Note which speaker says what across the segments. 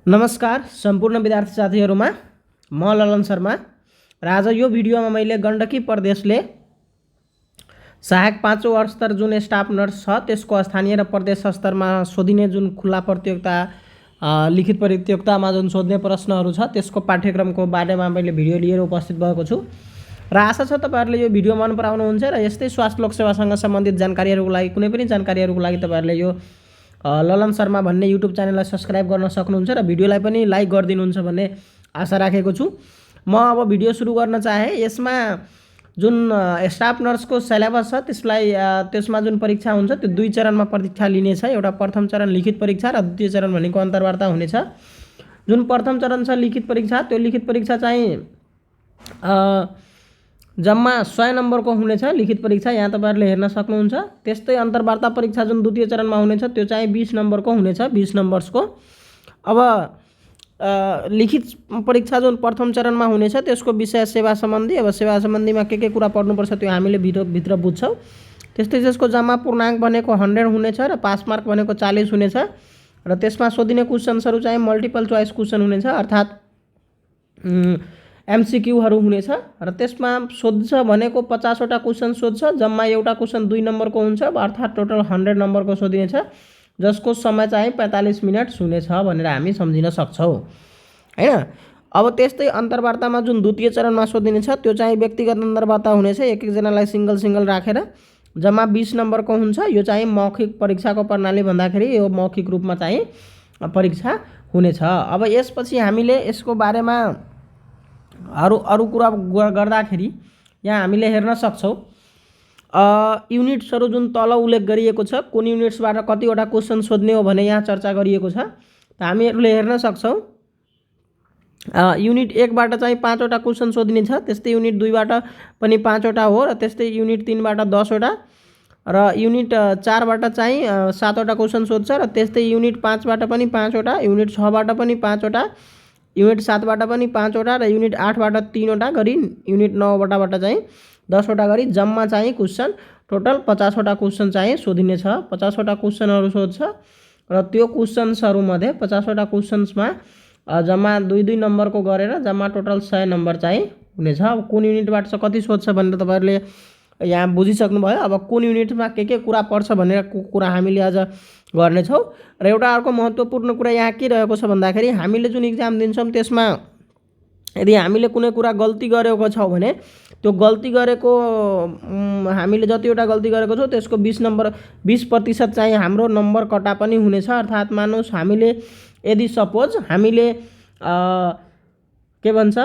Speaker 1: नमस्कार सम्पूर्ण विद्यार्थी साथीहरुमा म ललन शर्मा र आज यो भिडियोमा मैले गण्डकी प्रदेशले सहायक 5औं वर्ष स्तर जुन स्टाफ नर्स छ त्यसको स्थानीय र प्रदेश स्तरमा सोधिने जुन खुला प्रतियोगिता लिखित प्रतियोगितामा जुन सोध्ने प्रश्नहरू छ त्यसको पाठ्यक्रमको बारेमा मैले भिडियो लिएर उपस्थित भएको छु र आशा छ तपाईहरुले यो भिडियो मन पराउनुहुन्छ र यस्तै स्वास्थ्य लोक सेवासँग सम्बन्धित जानकारीहरुको लागि कुनै पनि जानकारीहरुको लागि तपाईहरुले यो ललन शर्मा भन्ने युट्युब च्यानललाई सब्स्क्राइब गर्न सक्नुहुन्छ र भिडियोलाई पनि लाइक गरिदिनुहुन्छ भन्ने आशा राखेको छु। म अब भिडियो सुरु गर्न चाहे। यसमा जुन स्टाफ नर्सको सिलेबस छ त्यसमा जुन परीक्षा हुन्छ त्यो दुई चरणमा परीक्षा लिनेछ। एउटा प्रथम चरण लिखित परीक्षा र द्वितीय चरण भनेको अन्तर्वार्ता हुनेछ। जुन प्रथम चरण छ लिखित परीक्षा, त्यो लिखित परीक्षा चाहिँ जम्मा 100 नम्बरको हुनेछ लिखित परीक्षा, यहाँ तपाईहरुले हेर्न सक्नुहुन्छ। त्यस्तै अन्तर्वार्ता परीक्षा जुन द्वितीय चरणमा हुनेछ त्यो चाहिँ 20 नम्बरको हुनेछ, 20 नम्बर्सको। अब लिखित परीक्षा जुन प्रथम चरणमा हुनेछ त्यसको विषय सेवा सम्बन्धी। अब सेवा सम्बन्धीमा के कुरा पढ्नुपर्छ त्यो हामीले भित्र बुझ्छौँ। त्यस्तै त्यसको जम्मा पूर्णाङ्क भनेको 100 हुनेछ र पास मार्क भनेको 40 हुनेछ र त्यसमा सोधिने क्वेशन्सहरू चाहिँ मल्टिपल चोइस क्वेशन हुनेछ, अर्थात् एमसीक्यूहरू हुनेछ र त्यसमा सोध्छ भनेको 50 वटा क्वेशन सोध्छ। जम्मा एउटा क्वेशन 2 नम्बरको हुन्छ, अर्थात् टोटल 100 नम्बरको सोधिनेछ, जसको समय चाहिँ 45 मिनट हुनेछ भनेर हामी सम्झिन सक्छौँ हैन। अब त्यस्तै अन्तर्वार्तामा जुन द्वितीय चरणमा सोधिनेछ त्यो चाहिँ व्यक्तिगत अन्तर्वार्ता हुनेछ, एक एकजनालाई सिंगल राखेर जम्मा 20 नम्बरको हुन्छ। यो चाहिँ मौखिक परीक्षाको प्रणाली भन्दाखेरि यो मौखिक रूपमा चाहिँ परीक्षा हुनेछ। अब यसपछि हामीले यसको बारेमा अरु कुरा गर्दाखेरि यहाँ हामीले हेर्न सक्छौँ युनिट्सहरू जुन तल उल्लेख गरिएको छ, कुन युनिट्सबाट कतिवटा क्वेशन सोध्ने हो भने यहाँ चर्चा गरिएको छ। हामीहरूले हेर्न सक्छौँ युनिट 1 बाट चाहिँ 5 वटा क्वेशन सोधिनेछ, त्यस्तै युनिट 2 बाट पनि 5 वटा हो र त्यस्तै युनिट 3 बाट 10 वटा र युनिट 4 बाट चाहिँ 7 वटा क्वेशन सोध्छ र त्यस्तै युनिट 5 बाट पनि 5 वटा, युनिट 6 बाट पनि 5 वटा, युनिट 7 बाट पनि 5 वटा र युनिट 8 बाट 3 वटा गरी युनिट 9 बाट चाहिँ 10 वटा गरी जम्मा चाहिँ क्वेशन टोटल 50 वटा क्वेशन चाहिँ सोधिनेछ। 50 वटा क्वेशनहरू सोध्छ र त्यो क्वेशन्सहरू मध्ये 50 वटा क्वेशन्समा जम्मा 2 नम्बरको गरेर जम्मा टोटल 100 नम्बर चाहिँ हुनेछ। अब कुन युनिटबाट चाहिँ कति सोध्छ भनेर तपाईहरुले यहाँ बुझिसक्नु भयो। अब कुन युनिटमा के कुरा पर्छ भनेर कुरा हामीले आज गर्नेछौँ। र एउटा अर्को महत्त्वपूर्ण कुरा यहाँ के रहेको छ भन्दाखेरि हामीले जुन इक्जाम दिन्छौँ त्यसमा यदि हामीले कुनै कुरा गल्ती गरेको छौँ भने त्यो गल्ती गरेको हामीले जतिवटा गल्ती गरेको छौँ त्यसको 20% चाहिँ हाम्रो नम्बर कटा पनि हुनेछ। अर्थात् मानुस हामीले यदि सपोज हामीले के भन्छ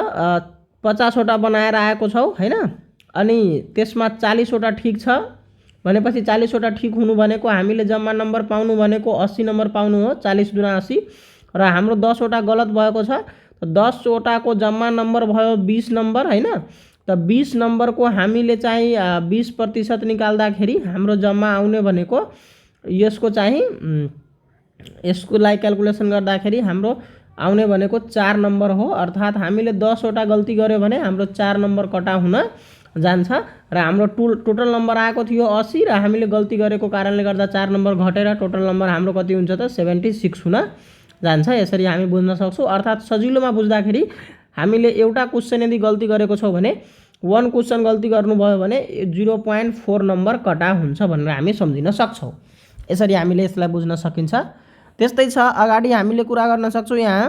Speaker 1: 50 वटा बनाएर आएको छौँ हैन, अनि त्यसमा 40 वटा ठिक छ भनेपछि 40 वटा ठिक हुनु भनेको हामीले जम्मा नम्बर पाउनु भनेको 80 नम्बर पाउनु हो, 40 गुणा 80 र हाम्रो 10 वटा गलत भएको छ। 10 वटाको जम्मा नम्बर भयो 20 नम्बर हैन। त 20 नम्बरको हामीले चाहिँ 20% निकाल्दाखेरि हाम्रो जम्मा आउने भनेको यसको चाहिँ यसको लागि क्याल्कुलेसन गर्दाखेरि हाम्रो आउने भनेको 4 नम्बर हो। अर्थात् हामीले 10 वटा गल्ती गर्यो भने हाम्रो 4 नम्बर कटा हुन जान्छ र हाम्रो टोटल नम्बर आएको थियो 80 र हामीले गल्ती गरेको कारणले गर्दा 4 नम्बर घटेर टोटल नम्बर हाम्रो कति हुन्छ त 76 हुन जान्छ। यसरी हामी बुझ्न सक्छौँ। अर्थात् सजिलोमा बुझ्दाखेरि हामीले एउटा क्वेशन यदि गल्ती गरेको छौँ भने 1 क्वेशन गल्ती गर्नुभयो भने 0.4 नम्बर कटा हुन्छ भनेर हामी सम्झिन सक्छौँ। यसरी हामीले यसलाई बुझ्न सकिन्छ। त्यस्तै छ अगाडि हामीले कुरा गर्न सक्छौँ यहाँ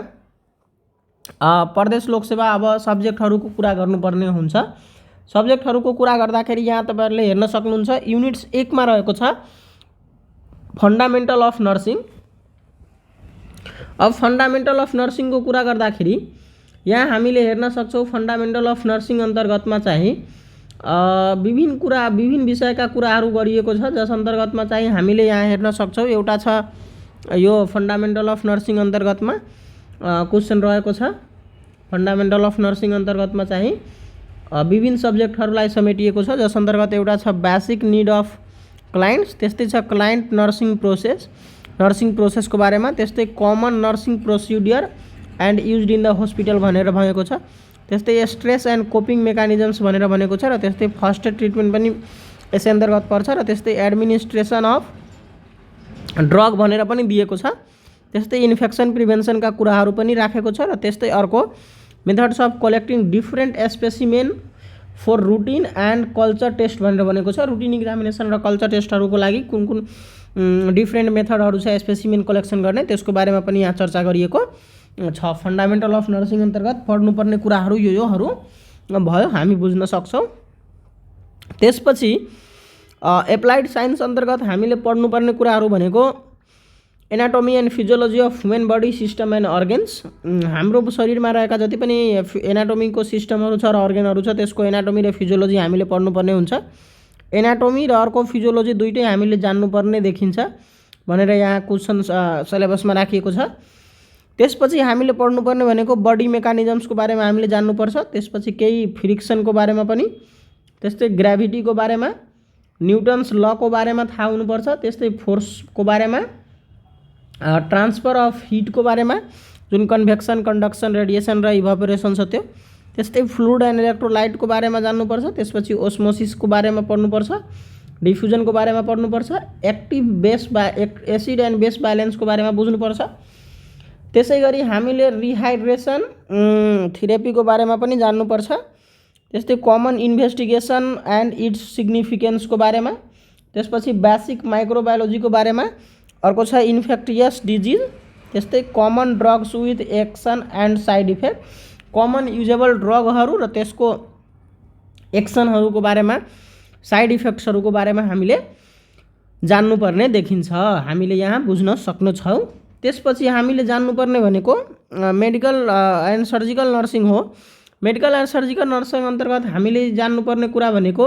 Speaker 1: प्रदेश लोकसेवा। अब सब्जेक्टहरूको कुरा गर्नुपर्ने हुन्छ। सब्जेक्टहरूको कुरा गर्दाखेरि यहाँ तपाईहरुले हेर्न सक्नुहुन्छ युनिट्स 1 मा रहेको छ फन्डामेन्टल अफ नर्सिङ। अब फन्डामेन्टल अफ नर्सिङको कुरा गर्दाखेरि यहाँ हामीले हेर्न सक्छौँ फन्डामेन्टल अफ नर्सिङ अन्तर्गतमा चाहिँ विभिन्न विषयका कुराहरू गरिएको छ, जस अन्तर्गतमा चाहिँ हामीले यहाँ हेर्न सक्छौँ एउटा छ यो फन्डामेन्टल अफ नर्सिङ अन्तर्गतमा क्वेशन रहेको छ। फन्डामेन्टल अफ नर्सिङ अन्तर्गतमा चाहिँ विभिन्न सब्जेक्टहरूलाई समेटिएको छ, जस अन्तर्गत एउटा छ बेसिक निड अफ क्लाइन्ट्स, त्यस्तै छ क्लाइन्ट नर्सिङ प्रोसेसको बारेमा, त्यस्तै common nursing procedure and used in the hospital भनेर भनेको छ, त्यस्तै स्ट्रेस एन्ड कोपिङ मेकानिजम्स भनेर भनेको छ र त्यस्तै फर्स्ट एड ट्रिटमेन्ट पनि यसै अन्तर्गत पर्छ र त्यस्तै एडमिनिस्ट्रेसन अफ ड्रग भनेर पनि दिएको छ। त्यस्तै इन्फेक्सन प्रिभेन्सनका कुराहरू पनि राखेको छ। र त्यस्तै अर्को methods of collecting different specimen for routine and culture test भनेर भनेको छ। रुटिन इक्जामिनेसन र कल्चर टेस्टहरूको लागि कुन कुन डिफ्रेन्ट मेथडहरू छ स्पेसिमेन कलेक्सन गर्ने, त्यसको बारेमा पनि यहाँ चर्चा गरिएको छ। फन्डामेन्टल अफ नर्सिङ अन्तर्गत पढ्नुपर्ने कुराहरू योहरू भयो, हामी बुझ्न सक्छौँ। त्यसपछि एप्लाइड साइन्स अन्तर्गत हामीले पढ्नुपर्ने कुराहरू भनेको anatomy and physiology of human buddy system and organs. हाम्रो शरीरमा रहेका जति पनि एनाटोमीको सिस्टमहरू छ र अर्गेनहरू छ, त्यसको एनाटोमी र फिजियोलोजी हामीले पढ्नुपर्ने हुन्छ। एनाटोमी र अर्को फिजियोलोजी दुइटै हामीले जान्नुपर्ने देखिन्छ भनेर यहाँ क्वेसन सिलेबसमा राखिएको छ। त्यसपछि हामीले पढ्नुपर्ने भनेको बडी मेकानिजम्सको बारेमा हामीले जान्नुपर्छ। त्यसपछि केही फ्रिक्सनको बारेमा पनि, त्यस्तै ग्राभिटीको बारेमा, न्युटन्स लको बारेमा थाहा हुनुपर्छ, त्यस्तै फोर्सको बारेमा, ट्रान्सफर अफ हिटको बारेमा, जुन कन्भेक्सन, कन्डक्सन, रेडिएसन र इभापोरेसन छ त्यो, त्यस्तै फ्लुइड एन्ड इलेक्ट्रोलाइटको बारेमा जान्नुपर्छ। त्यसपछि ओस्मोसिसको बारेमा पढ्नुपर्छ, डिफ्युजनको बारेमा पढ्नुपर्छ, active base acid and base ब्यालेन्सको बारेमा बुझ्नुपर्छ। त्यसै गरी हामीले रिहाइड्रेसन थेरापीको बारेमा पनि जान्नुपर्छ। त्यस्तै कमन इन्भेस्टिगेसन एन्ड इट्स सिग्निफिकेन्सको बारेमा, त्यसपछि बेसिक माइक्रोबायोलोजीको बारेमा, अर्को छ इन्फेक्टियस डिजिज, त्यस्तै common drugs with action and side effect, common usable ड्रगहरू र त्यसको एक्सनहरूको बारेमा, साइड इफेक्ट्सहरूको बारेमा हामीले जान्नुपर्ने देखिन्छ, हामीले यहाँ बुझ्न सक्नेछौँ। त्यसपछि हामीले जान्नुपर्ने भनेको मेडिकल एन्ड सर्जिकल नर्सिङ हो। मेडिकल एन्ड सर्जिकल नर्सिङ अन्तर्गत हामीले जान्नुपर्ने कुरा भनेको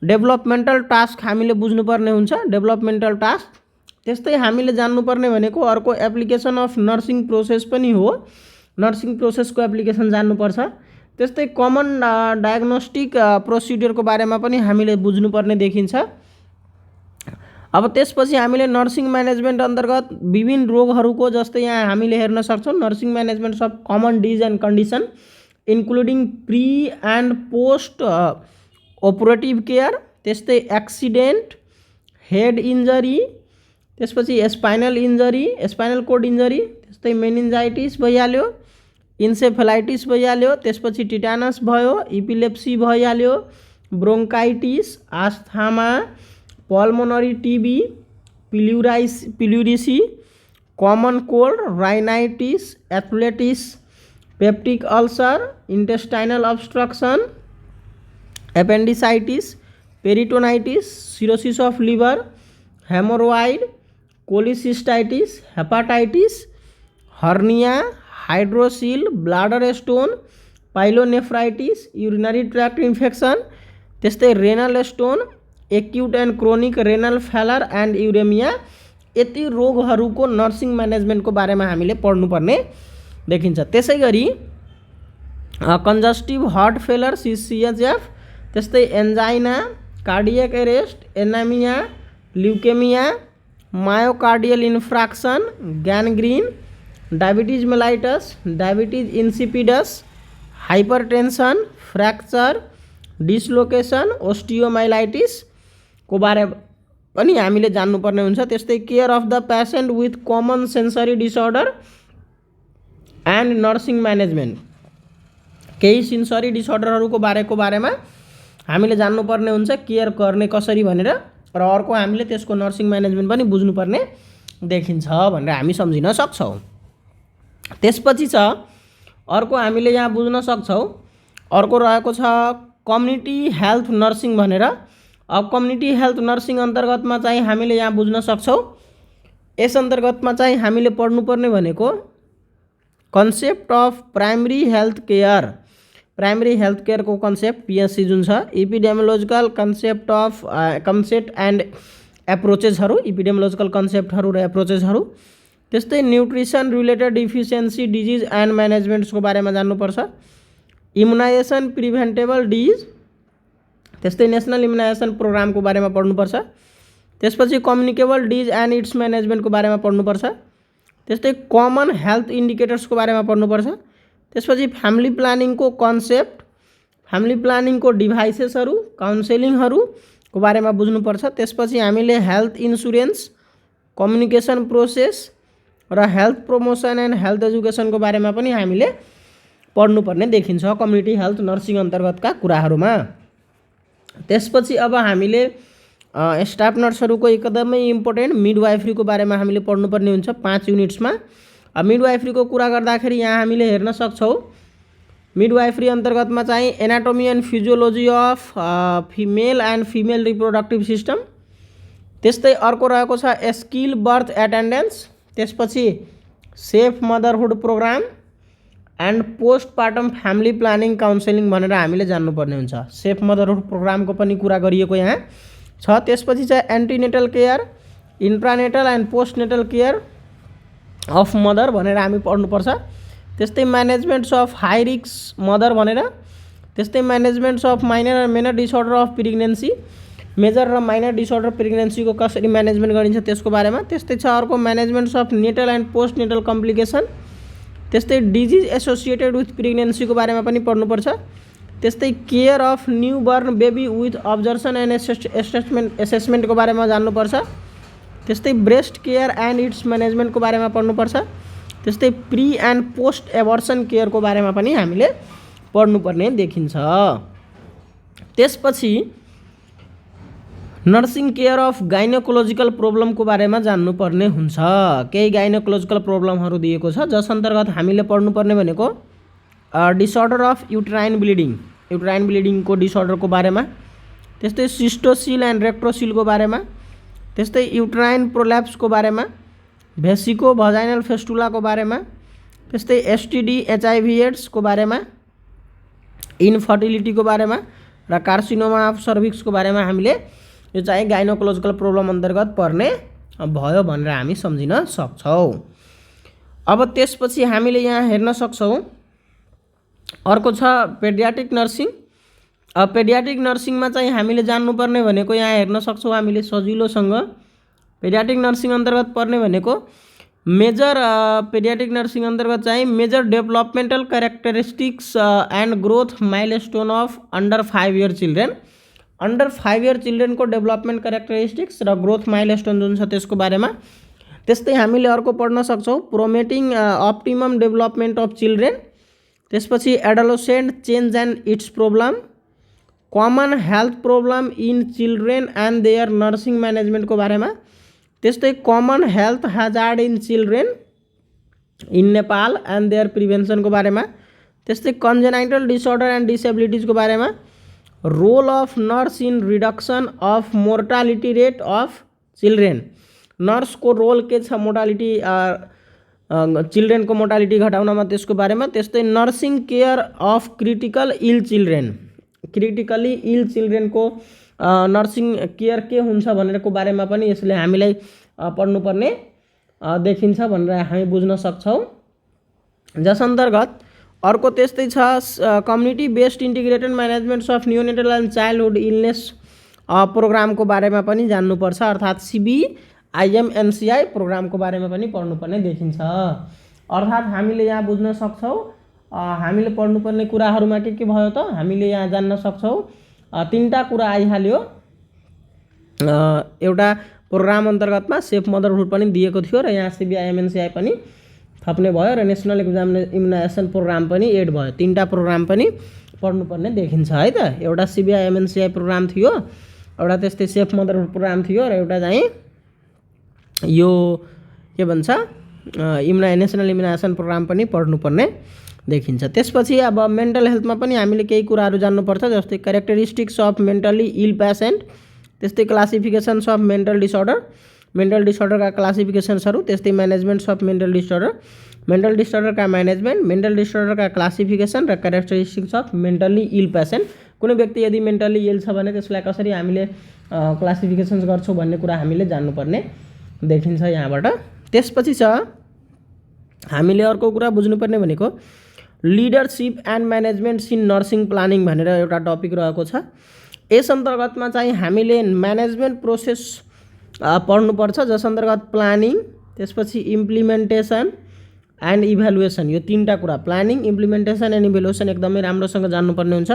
Speaker 1: डेभलपमेन्टल टास्क हामीले बुझ्नुपर्ने हुन्छ, डेभलपमेन्टल टास्क। त्यस्तै हामीले जान्नुपर्ने भनेको अर्को एप्लिकेसन अफ नर्सिङ प्रोसेस पनि हो, नर्सिङ प्रोसेसको एप्लिकेसन जान्नुपर्छ। त्यस्तै कमन डायग्नोस्टिक प्रोसिड्युरको बारेमा पनि हामीले बुझ्नुपर्ने देखिन्छ। अब त्यसपछि हामीले नर्सिङ म्यानेजमेन्ट अन्तर्गत विभिन्न रोगहरूको, जस्तै यहाँ हामीले हेर्न सक्छौँ nursing management of common disease and condition including pre and post operative care, त्यस्तै एक्सिडेन्ट, हेड इन्जरी, त्यसपछि spinal injury, spinal cord injury, त्यस्तै मेनिन्जाइटिस भइहाल्यो, इन्सेफेलाइटिस भइहाल्यो, त्यसपछि टिटानस भयो, इपिलेप्सी भइहाल्यो, bronchitis, asthma, pulmonary TB, pleurisy, common cold, rhinitis, एथलेटिस, peptic ulcer, intestinal obstruction, appendicitis, peritonitis, cirrhosis of liver, haemorrhoid, cholecystitis, hepatitis, hernia, hydrocele, bladder stone, pyelonephritis, urinary tract infection, त्यस्तै renal stone, acute and chronic renal failure and uraemia. यति रोगहरूको nursing म्यानेजमेन्टको बारेमा हामीले पढ्नुपर्ने देखिन्छ। त्यसै गरी कन्जस्टिभ हार्ट फेलर CHF, त्यस्तै angina, cardiac arrest, anaemia, leukaemia, myocardial infarction, gangrene, diabetes mellitus, diabetes insipidus, hypertension, fracture, dislocation, osteomyelitis को बारे पनि हामीले जान्नुपर्ने हुन्छ। त्यस्तै care of the patient with common sensory disorder and nursing management, केही sensory डिसअर्डरहरूको बारेमा हामीले जान्नुपर्ने हुन्छ, केयर गर्ने कसरी भनेर, र अर्को हामीले त्यसको नर्सिङ म्यानेजमेन्ट पनि बुझ्नुपर्ने देखिन्छ भनेर हामी सम्झिन सक्छौँ। त्यसपछि छ अर्को हामीले यहाँ बुझ्न सक्छौँ, अर्को रहेको छ कम्युनिटी हेल्थ नर्सिङ भनेर। अब कम्युनिटी हेल्थ नर्सिङ अन्तर्गतमा चाहिँ हामीले यहाँ बुझ्न सक्छौँ, यस अन्तर्गतमा चाहिँ हामीले पढ्नुपर्ने भनेको concept of primary health care, primary health केयरको कन्सेप्ट PSC जुन छ, इपिडेमियोलोजिकल कन्सेप्ट एन्ड एप्रोचेसहरू, इपिडेमियोलोजिकल कन्सेप्टहरू र एप्रोचेसहरू, त्यस्तै nutrition related deficiency disease and म्यानेजमेन्ट्सको बारेमा जान्नुपर्छ, इम्युनाइजेसन प्रिभेन्टेबल डिजिज, त्यस्तै नेसनल इम्युनाइजेसन प्रोग्रामको बारेमा पढ्नुपर्छ, त्यसपछि कम्युनिकेबल डिजिज एन्ड इट्स म्यानेजमेन्टको बारेमा पढ्नुपर्छ, त्यस्तै कमन हेल्थ इन्डिकेटर्सको बारेमा पढ्नुपर्छ, त्यसपछि फ्यामिली प्लानिङको कन्सेप्ट, फ्यामिली प्लानिङको डिभाइसेसहरू, काउन्सेलिङहरूको बारेमा बुझ्नुपर्छ, त्यसपछि हामीले हेल्थ इन्सुरेन्स, कम्युनिकेसन प्रोसेस, र हेल्थ प्रमोसन एन्ड हेल्थ एजुकेसनको बारेमा पनि हामीले पढ्नुपर्ने देखिन्छ कम्युनिटी हेल्थ नर्सिङ अन्तर्गतका कुराहरूमा। त्यसपछि अब हामीले स्टाफ नर्सहरूको एकदमै इम्पोर्टेन्ट मिडवाइफरीको बारेमा हामीले पढ्नुपर्ने हुन्छ 5 युनिट्समा। मिडवाइफरीको कुरा गर्दाखेरि यहाँ हामीले हेर्न सक्छौँ मिडवाइफरी अन्तर्गतमा चाहिँ anatomy and physiology of female and female reproductive system, त्यस्तै अर्को रहेको छ स्किल बर्थ एटेन्डेन्स, त्यसपछि safe motherhood programme and postpartum family planning counselling भनेर हामीले जान्नुपर्ने हुन्छ। सेफ मदरहुड प्रोग्रामको पनि कुरा गरिएको यहाँ छ। त्यसपछि चाहिँ antenatal care, intranatal and postnatal care of mother भनेर हामी पढ्नुपर्छ। त्यस्तै managements of high risk mother भनेर, त्यस्तै managements of minor and major disorder of pregnancy, major र माइनर डिसअर्डर प्रेग्नेन्सीको कसरी म्यानेजमेन्ट गरिन्छ त्यसको बारेमा। त्यस्तै छ अर्को managements of natal and post natal complication, त्यस्तै डिजिज एसोसिएटेड विथ प्रेग्नेन्सीको बारेमा पनि पढ्नुपर्छ। त्यस्तै care of new born baby with observation and एसेसमेन्टको बारेमा जान्नुपर्छ। त्यस्तै ब्रेस्ट केयर एन्ड इट्स म्यानेजमेन्टको बारेमा पढ्नुपर्छ। त्यस्तै प्री एन्ड पोस्ट एबर्सन केयरको बारेमा पनि हामीले पढ्नुपर्ने देखिन्छ। त्यसपछि नर्सिङ केयर अफ गाइनोकोलोजिकल प्रब्लमको बारेमा जान्नुपर्ने हुन्छ। केही गाइनोकोलोजिकल प्रब्लमहरू दिएको छ जस अन्तर्गत हामीले पढ्नुपर्ने भनेको डिसअर्डर अफ युट्राइन ब्लिडिङको डिसअर्डरको बारेमा, त्यस्तै सिस्टोसिल एन्ड रेक्टोसिलको बारेमा, त्यस्तै युट्राइन प्रोल्याप्सको बारेमा, भेसिको भजाइनल फेस्टुलाको बारेमा, त्यस्तै एसटिडी एचआइभी एड्सको बारेमा, इन्फर्टिलिटीको बारेमा र कार्सिनोमा अफ सर्भिक्सको बारेमा हामीले यो चाहिँ गाइनोकोलोजिकल प्रब्लम अन्तर्गत पर्ने भयो भनेर हामी सम्झिन सक्छौँ। अब त्यसपछि हामीले यहाँ हेर्न सक्छौँ अर्को छ पेडियाट्रिक नर्सिङ। पेडियाट्रिक नर्सिङमा चाहिँ हामीले जान्नुपर्ने भनेको यहाँ हेर्न सक्छौँ हामीले सजिलोसँग पेडियाट्रिक नर्सिङ अन्तर्गत पर्ने भनेको मेजर पेडियाट्रिक नर्सिङ अन्तर्गत चाहिँ major developmental characteristics and growth milestone of under 5 year children. Under 5 year चिल्ड्रेनको डेभलपमेन्ट क्यारेक्टरिस्टिक्स र ग्रोथ माइलस्टोन जुन छ त्यसको बारेमा। त्यस्तै हामीले अर्को पढ्न सक्छौँ promoting optimum development of children, त्यसपछि adolescent change and its problem, common health problem in children and their nursing म्यानेजमेन्टको बारेमा, त्यस्तै common health hazard in children in Nepal and their प्रिभेन्सनको बारेमा, त्यस्तै कन्जेनाइटल डिसअर्डर एन्ड डिसेबिलिटिजको बारेमा, role of nurse in reduction of mortality rate of children, नर्सको role के छ मोर्टालिटी चिल्ड्रेनको मोर्टालिटी घटाउनमा त्यसको बारेमा, त्यस्तै nursing care of critical ill children, critically ill चिल्ड्रेनको नर्सिङ केयर के हुन्छ भनेरको बारेमा पनि यसले हामीलाई पढ्नुपर्ने देखिन्छ भनेर हामी बुझ्न सक्छौँ। जस अन्तर्गत अर्को त्यस्तै छ community based integrated managements of neonatal and childhood illness प्रोग्रामको बारेमा पनि जान्नुपर्छ, अर्थात् CBIMNCI प्रोग्रामको बारेमा पनि पढ्नुपर्ने देखिन्छ। अर्थात् हामीले यहाँ बुझ्न सक्छौँ हामीले पढ्नुपर्ने कुराहरूमा के भयो त हामीले यहाँ जान्न सक्छौँ 3टा कुरा आइहाल्यो। एउटा प्रोग्राम अन्तर्गतमा सेफ मदरहुड पनि दिएको थियो र यहाँ CBIMNCI पनि थप्ने भयो र नेसनल इम्युनाइजेसन प्रोग्राम पनि एड भयो। 3टा प्रोग्राम पनि पढ्नुपर्ने देखिन्छ है त। एउटा CBIMNCI प्रोग्राम थियो, एउटा त्यस्तै सेफ मदरहुड प्रोग्राम थियो र एउटा चाहिँ यो के भन्छ नेसनल इम्युनाइजेसन प्रोग्राम पनि पढ्नुपर्ने देखिन्छ। त्यसपछि अब मेन्टल हेल्थमा पनि हामीले केही कुराहरू जान्नुपर्छ जस्तै characteristics of mentally ill patient, त्यस्तै क्लासिफिकेसन्स अफ मेन्टल डिसअर्डरका क्लासिफिकेसन्सहरू, त्यस्तै म्यानेजमेन्ट्स अफ मेन्टल डिसअर्डरका म्यानेजमेन्ट, मेन्टल डिसअर्डरका क्लासिफिकेसन र characteristics of mentally ill patient. कुनै व्यक्ति यदि मेन्टली इल छ भने त्यसलाई कसरी हामीले क्लासिफिकेसन्स गर्छौँ भन्ने कुरा हामीले जान्नुपर्ने देखिन्छ यहाँबाट। त्यसपछि छ हामीले अर्को कुरा बुझ्नुपर्ने भनेको leadership and managements in nursing planning भनेर एउटा टपिक रहेको छ। यस अन्तर्गतमा चाहिँ हामीले म्यानेजमेन्ट प्रोसेस पढ्नुपर्छ जस अन्तर्गत प्लानिङ, त्यसपछि इम्प्लिमेन्टेसन एन्ड इभ्यालुएसन, यो 3टा कुरा प्लानिङ इम्प्लिमेन्टेसन एन्ड इभ्यालुएसन एकदमै राम्रोसँग जान्नुपर्ने हुन्छ।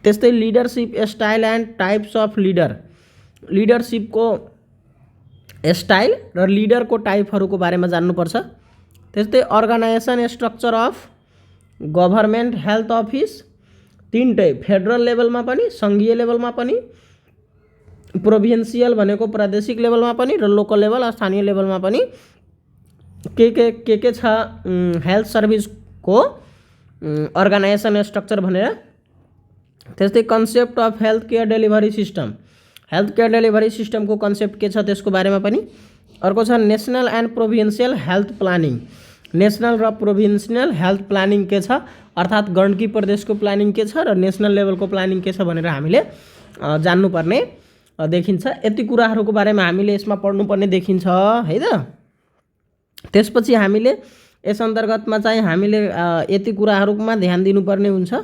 Speaker 1: त्यस्तै leadership style and types of लिडरसिपको स्टाइल र लिडरको टाइपहरूको बारेमा जान्नुपर्छ। त्यस्तै organisation structure of government health office तीनटै फेडरल लेभलमा पनि, सङ्घीय लेभलमा पनि, प्रोभिन्सियल भनेको प्रादेशिक लेभलमा पनि र लोकल लेभल स्थानीय लेभलमा पनि के छ हेल्थ सर्भिसको अर्गनाइजेसन स्ट्रक्चर भनेर। त्यस्तै concept of health care delivery system, health care delivery सिस्टमको कन्सेप्ट के छ त्यसको बारेमा पनि। अर्को छ national and provincial health planning, national र प्रोभिन्सियल हेल्थ प्लानिङ के छ, अर्थात् गण्डकी प्रदेशको प्लानिङ के छ र नेसनल लेभलको प्लानिङ के छ भनेर हामीले जान्नुपर्ने देखिन्छ। यति कुराहरूको बारेमा हामीले यसमा पढ्नुपर्ने देखिन्छ है त। त्यसपछि हामीले यस अन्तर्गतमा चाहिँ हामीले यति कुराहरूमा ध्यान दिनुपर्ने हुन्छ।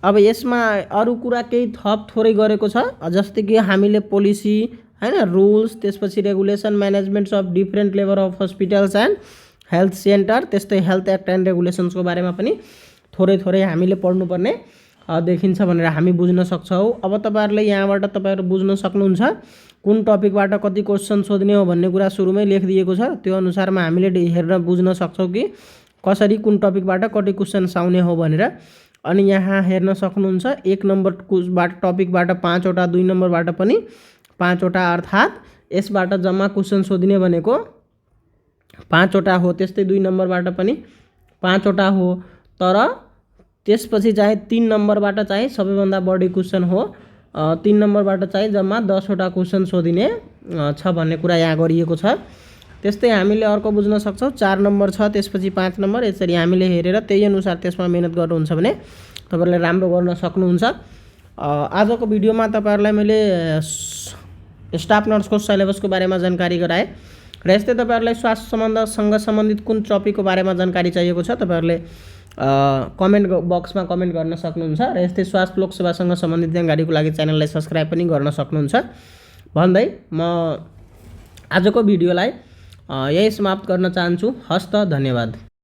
Speaker 1: अब यसमा अरू कुरा केही थप थोरै गरेको छ, जस्तै कि हामीले पोलिसी हैन, रुल्स, त्यसपछि regulation, managements of different level of hospitals and health centre, त्यस्तै हेल्थ एक्ट एन्ड रेगुलेसन्सको बारेमा पनि थोरै थोरै हामीले पढ्नुपर्ने देखिन्छ भनेर हामी बुझ्न सक्छौँ। अब तपाईँहरूले यहाँबाट तपाईँहरू बुझ्न सक्नुहुन्छ कुन टपिकबाट कति क्वेसन सोध्ने हो भन्ने कुरा सुरुमै लेखिदिएको छ। त्यो अनुसारमा हामीले हेर्न बुझ्न सक्छौँ कि कसरी कुन टपिकबाट कति क्वेसन आउने हो भनेर। अनि यहाँ हेर्न सक्नुहुन्छ 1 नम्बरबाट टपिकबाट 5 वटा, 2 नम्बरबाट पनि 5 वटा, अर्थात् यसबाट जम्मा क्वेसन सोध्ने भनेको 5 वटा हो। त्यस्तै 2 नम्बरबाट पनि 5 वटा हो, तर त्यसपछि चाहिँ 3 नम्बरबाट चाहिँ सबैभन्दा बढी क्वेसन हो। 3 नम्बरबाट चाहिँ जम्मा 10 वटा क्वेसन सोधिने छ भन्ने कुरा यहाँ गरिएको छ। त्यस्तै हामीले अर्को बुझ्न सक्छौँ 4 नम्बर छ, त्यसपछि 5 नम्बर, यसरी हामीले हेरेर त्यही अनुसार त्यसमा मेहनत गर्नुहुन्छ भने तपाईहरुले राम्रो गर्न सक्नुहुन्छ। आजको भिडियोमा तपाईहरुलाई मैले स्टाफ नर्सको सिलेबसको बारेमा जानकारी गराएँ र यस्तै तपाईहरुलाई स्वास्थ्य सम्बन्धसँग सम्बन्धित कुन टपिकको बारेमा जानकारी चाहिएको छ तपाईहरुले कमेन्ट बक्समा कमेन्ट गर्न सक्नुहुन्छ र यस्तै स्वास्थ्य लोकसेवासँग सम्बन्धित जानकारीको लागि च्यानललाई सब्स्क्राइब पनि गर्न सक्नुहुन्छ भन्दै म आजको भिडियोलाई यही समाप्त गर्न चाहन्छु। हस्त, धन्यवाद।